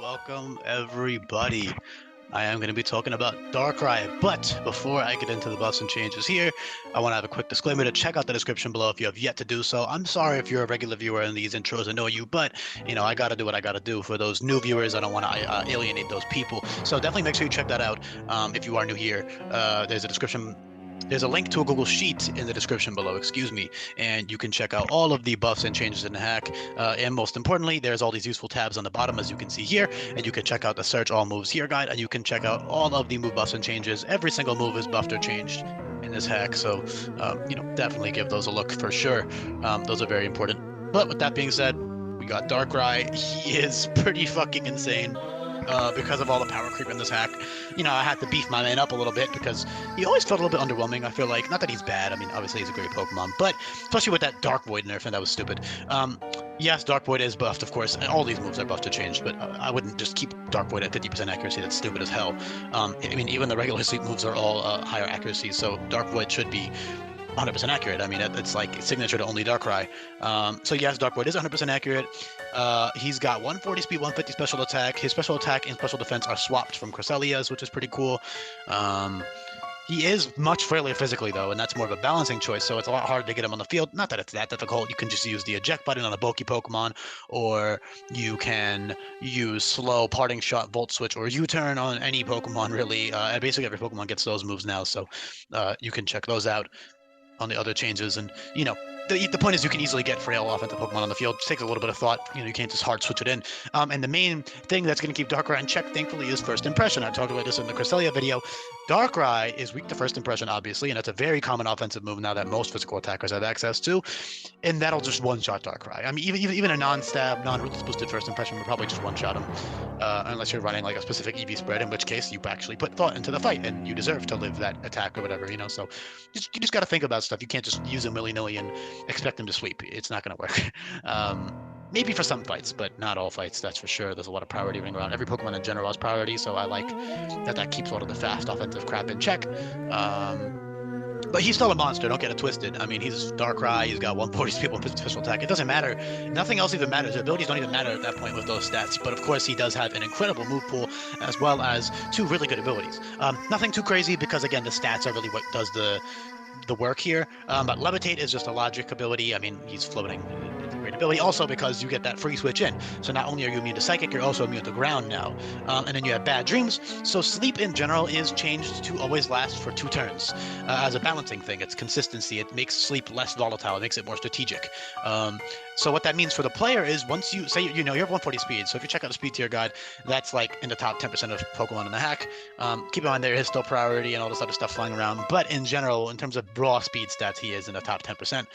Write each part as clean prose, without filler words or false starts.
welcome everybody. I am going to be talking about Darkrai, but before I get into the buffs and changes here, I want to have a quick disclaimer to check out the description below if you have yet to do so. I'm sorry if you're a regular viewer in these intros, I know you, but I got to do what I got to do for those new viewers. I don't want to alienate those people, so definitely make sure you check that out. If you are new here, there's a link to a Google Sheet in the description below, excuse me, and you can check out all of the buffs and changes in the hack. And most importantly, there's all these useful tabs on the bottom, as you can see here, and you can check out the Search All Moves Here guide, and you can check out all of the move buffs and changes. Every single move is buffed or changed in this hack, so definitely give those a look for sure. Those are very important. But with that being said, we got Darkrai. He is pretty fucking insane. Because of all the power creep in this hack. I had to beef my man up a little bit because he always felt a little bit underwhelming. I feel like, not that he's bad, I mean, obviously he's a great Pokemon, but especially with that Dark Void nerf, and that was stupid. Yes, Dark Void is buffed, of course, and all these moves are buffed or changed, but I wouldn't just keep Dark Void at 50% accuracy. That's stupid as hell. I mean, even the regular sleep moves are all higher accuracy, so Dark Void should be 100% accurate. I mean, it's like signature to only Darkrai. So yes, Dark Void is 100% accurate. He's got 140 speed, 150 special attack. His special attack and special defense are swapped from Cresselia's, which is pretty cool. He is much fairly physically, though, and that's more of a balancing choice, so it's a lot harder to get him on the field. Not that it's that difficult. You can just use the eject button on a bulky Pokemon, or you can use slow, parting shot, volt switch, or U-turn on any Pokemon, really. And basically every Pokemon gets those moves now, so you can check those out on the other changes. And the point is you can easily get frail offensive Pokemon on the field. It takes a little bit of thought. You can't just hard switch it in. And the main thing that's going to keep Darkrai in check, thankfully, is first impression. I talked about this in the Cresselia video. Darkrai is weak to first impression, obviously, and that's a very common offensive move now that most physical attackers have access to, and that'll just one-shot Darkrai. I mean, even a non-stab, non-ruthless boosted first impression would probably just one-shot him, unless you're running like a specific EV spread, in which case you actually put thought into the fight, and you deserve to live that attack or whatever, So you just got to think about stuff. You can't just use him willy-nilly and expect him to sweep. It's not going to work. Maybe for some fights, but not all fights, that's for sure. There's a lot of priority running around. Every Pokemon in general has priority, so I like that keeps a lot of the fast offensive crap in check. But he's still a monster, don't get it twisted. I mean, he's Darkrai, he's got 140 speed, 150 special attack. It doesn't matter. Nothing else even matters. The abilities don't even matter at that point with those stats. But of course, he does have an incredible move pool, as well as two really good abilities. Nothing too crazy, because again, the stats are really what does the work here. But Levitate is just a logic ability. I mean, he's floating. It's a great ability. Also because you get that free switch in. So not only are you immune to Psychic, you're also immune to Ground now. And then you have Bad Dreams. So Sleep in general is changed to always last for 2 turns. As a balancing thing, it's consistency. It makes Sleep less volatile. It makes it more strategic. So what that means for the player is once you say, you have 140 speed. So if you check out the speed tier guide, that's like in the top 10% of Pokemon in the hack. Keep in mind there is still priority and all this other stuff flying around. But in general, in terms of raw speed stats, he is in the top 10%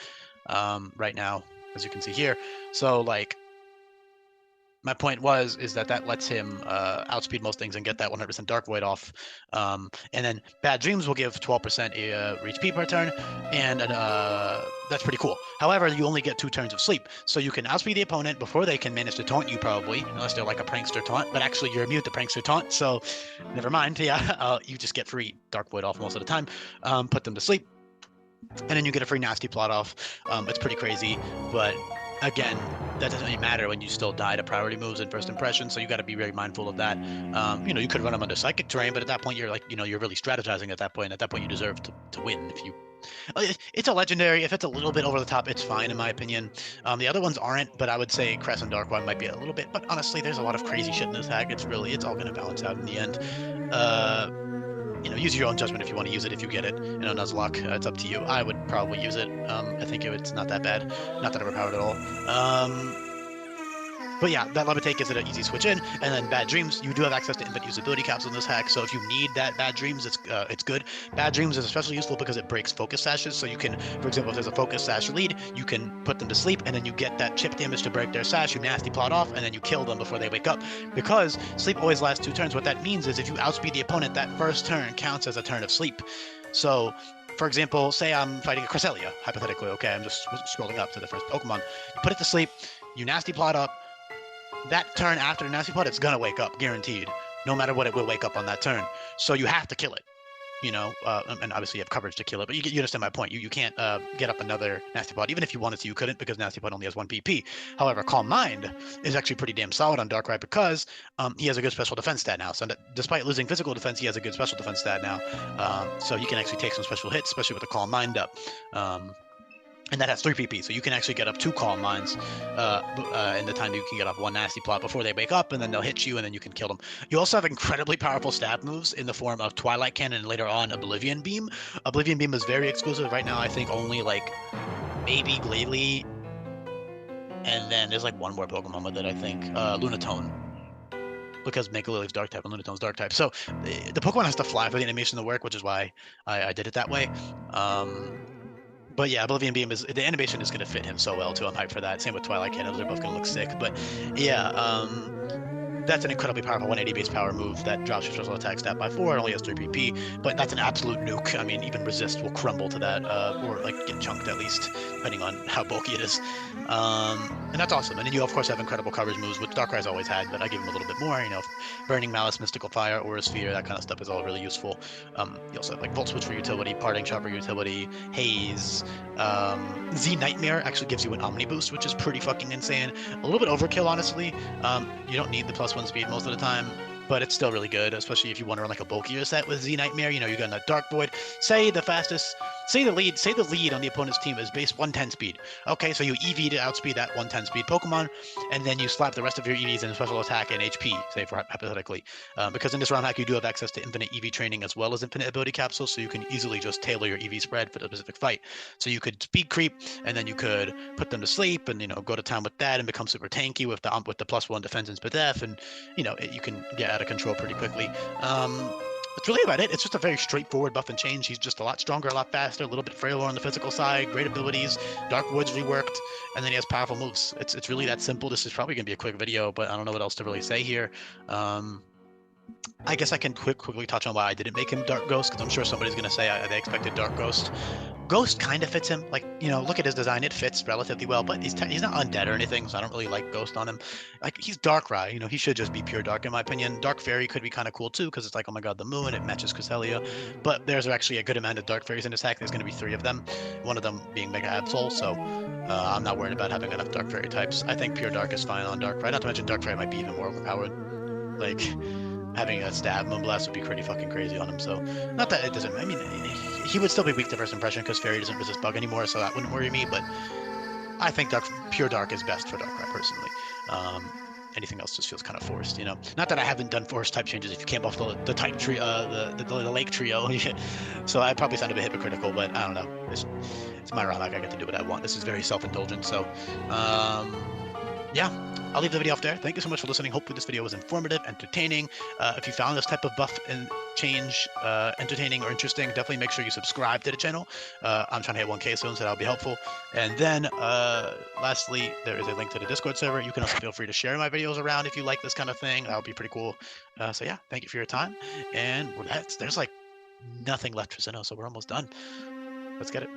right now, as you can see here. So my point is that lets him outspeed most things and get that 100% Dark Void off. And then Bad Dreams will give 12% HP per turn, and that's pretty cool. However, you only get 2 turns of sleep, so you can outspeed the opponent before they can manage to taunt you, probably, unless they're like a prankster taunt, but actually you're immune to prankster taunt, so never mind. Yeah, you just get free Dark Void off most of the time, put them to sleep, and then you get a free Nasty Plot off. It's pretty crazy, but again, that doesn't really matter when you still die to priority moves and first impression, so you got to be very mindful of that. You could run them under Psychic Terrain, but at that point you're you're really strategizing at that point. At that point you deserve to win. It's a legendary. If it's a little bit over the top, it's fine in my opinion. The other ones aren't, but I would say Crest and Darkrai might be a little bit. But honestly, there's a lot of crazy shit in this hack. It's all going to balance out in the end. Use your own judgment if you want to use it. If you get it in a Nuzlocke, it's up to you. I would probably use it. I think it's not that bad. Not that overpowered at all. But yeah, that Levitate gives it an easy switch in, and then Bad Dreams, you do have access to infinite usability capsules in this hack, so if you need that Bad Dreams, it's good. Bad Dreams is especially useful because it breaks focus sashes, so you can, for example, if there's a focus sash lead, you can put them to sleep, and then you get that chip damage to break their sash, you Nasty Plot off, and then you kill them before they wake up. Because sleep always lasts 2 turns, what that means is if you outspeed the opponent, that first turn counts as a turn of sleep. So, for example, say I'm fighting a Cresselia, hypothetically, okay, I'm just scrolling up to the first Pokemon. You put it to sleep, you Nasty Plot up, that turn after the Nasty Plot, it's gonna wake up, guaranteed. No matter what, it will wake up on that turn. So you have to kill it. you know, and obviously you have coverage to kill it, but you understand my point. You can't get up another Nasty Plot. Even if you wanted to, you couldn't, because Nasty Plot only has 1 PP. However, Calm Mind is actually pretty damn solid on Darkrai because he has a good special defense stat now. So despite losing physical defense, he has a good special defense stat now. So he can actually take some special hits, especially with the Calm Mind up. And that has 3 PP, so you can actually get up 2 Calm Minds in the time you can get up 1 Nasty Plot before they wake up, and then they'll hit you, and then you can kill them. You also have incredibly powerful stab moves in the form of Twilight Cannon and later on Oblivion Beam. Oblivion Beam is very exclusive right now. I think only like maybe Glalie, and then there's like one more Pokemon with it, I think. Lunatone. Because Mega Lily's Dark type and Lunatone's Dark type. So the Pokemon has to fly for the animation to work, which is why I did it that way. But yeah, Oblivion Beam the animation is going to fit him so well too. I'm hyped for that. Same with Twilight Cannon; they're both going to look sick. But yeah, that's an incredibly powerful 180 base power move that drops your special attack stat by 4. It only has 3 PP, but that's an absolute nuke. I mean, even resist will crumble to that, or like get chunked at least, depending on how bulky it is. And that's awesome. And then you of course have incredible coverage moves, which Darkrai's always had, but I give him a little bit more. You know, Burning Malice, Mystical Fire, Aura Sphere, that kind of stuff is all really useful. You also have like Volt Switch for utility, Parting Shot for utility, Haze. Z Nightmare actually gives you an Omni boost, which is pretty fucking insane. A little bit overkill, honestly. You don't need the +1 speed most of the time, but it's still really good, especially if you want to run like a bulkier set with Z Nightmare. You know, you got a Dark Void. Say the lead on the opponent's team is base 110 speed. Okay, so you EV to outspeed that 110 speed Pokemon, and then you slap the rest of your EVs in special attack and HP, say for hypothetically. Because in this ROM hack, you do have access to infinite EV training as well as infinite ability capsules, so you can easily just tailor your EV spread for the specific fight. So you could speed creep, and then you could put them to sleep, and you know, go to town with that, and become super tanky with the +1 defense and SPDF, and you know, you can get out of control pretty quickly. That's really about it. It's just a very straightforward buff and change. He's just a lot stronger, a lot faster, a little bit frailer on the physical side, great abilities, Dark Void's reworked, and then he has powerful moves. It's really that simple. This is probably going to be a quick video, but I don't know what else to really say here. I guess I can quickly touch on why I didn't make him Dark Ghost, because I'm sure somebody's going to say they expected Dark Ghost. Ghost kind of fits him. Like, you know, look at his design. It fits relatively well, but he's not undead or anything, so I don't really like Ghost on him. Like, he's Darkrai. You know, he should just be pure Dark, in my opinion. Dark Fairy could be kind of cool, too, because it's like, oh my god, the moon, it matches Cresselia. But there's actually a good amount of Dark Fairies in this hack. There's going to be 3 of them, one of them being Mega Absol, so I'm not worried about having enough Dark Fairy types. I think pure Dark is fine on Darkrai. Not to mention Darkrai might be even more overpowered. Like, having a stab Moonblast would be pretty fucking crazy on him, so not that it doesn't, I mean, he would still be weak to first impression because Fairy doesn't resist Bug anymore, so that wouldn't worry me, but I think pure Dark is best for Darkrai personally. Anything else just feels kind of forced, you know? Not that I haven't done forced type changes if you camp off the type tree, the lake trio, so I probably sound a bit hypocritical, but I don't know. It's my ROM hack, I get to do what I want. This is very self-indulgent, so yeah, I'll leave the video off there. Thank you so much for listening. Hopefully this video was informative, entertaining. If you found this type of buff and change entertaining or interesting, definitely make sure you subscribe to the channel. I'm trying to hit 1K soon, so that'll be helpful. And then lastly, there is a link to the Discord server. You can also feel free to share my videos around if you like this kind of thing. That would be pretty cool. So yeah, thank you for your time. And there's like nothing left for Sinnoh, so we're almost done. Let's get it.